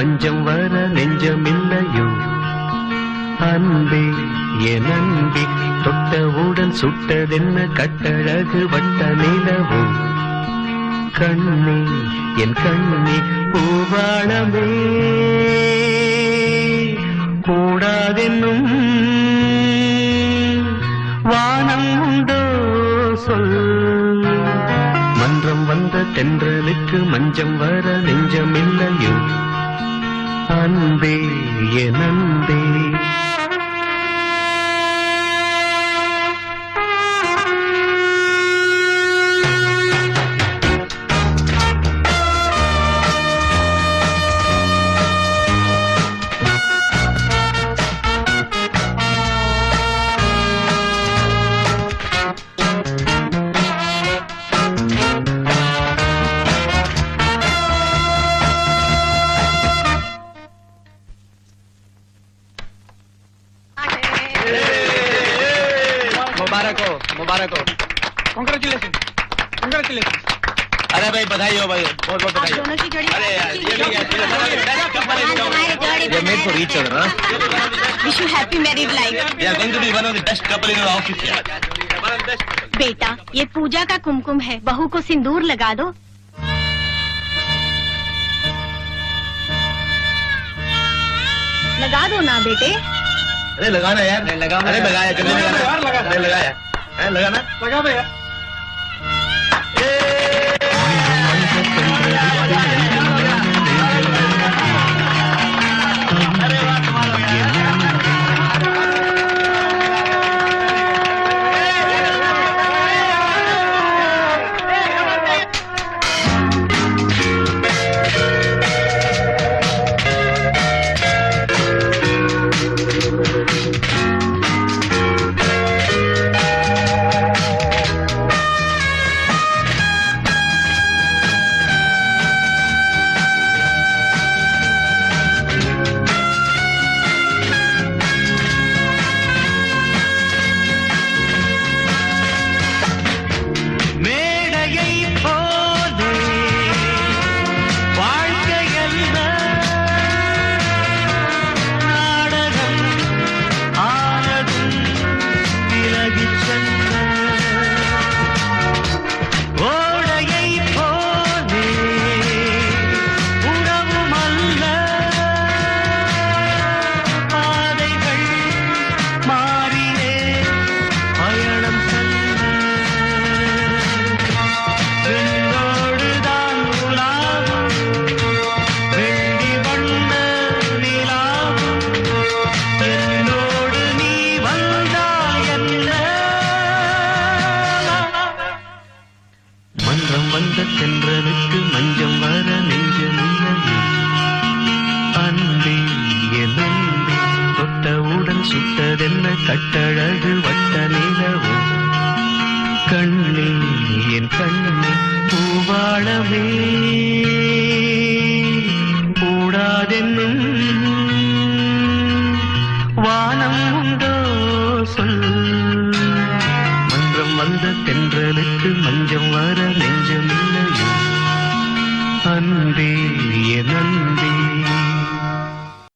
மஞ்சம் வர நெஞ்சமில்லையோ அன்பே என் அன்பே தொட்டவுடன் சுட்டதென்ன கட்டழகு வட்ட நிலவோ கண்ணே என் கண்ணே பூவாளமே கூடாதென்னும் வானம் உண்டோ சொல் மன்றம் வந்த தென்றலுக்கு மஞ்சம் வர நெஞ்சமில்லையோ அன்பே என் அன்பே मुबारक हो कांग्रेचुलेशन कांग्रेचुलेशन। अरे भाई बधाई हो भाई बहुत बहुत बधाई। दोनों की जोड़ी अरे यार ये मेड फॉर ईच अदर ना। Wish you happy married life. They are going to be one of the best couple in our office यार। बेटा ये पूजा का कुमकुम है बहू को सिंदूर लगा दो। लगा दो ना बेटे। अरे लगाना यार लगा अरे लगाया जल्दी लगाना अरे लगाया है लगाना लगा दो यार। கட்டழகு வட்ட நிலவோ கண்ணே என் கண்ணே பூவாளமே கூடாதென்னும் வானம் உண்டோ சொல் மன்றம் வந்த தென்றலுக்கு மஞ்சம் வர நெஞ்சமில்லையோ அன்பே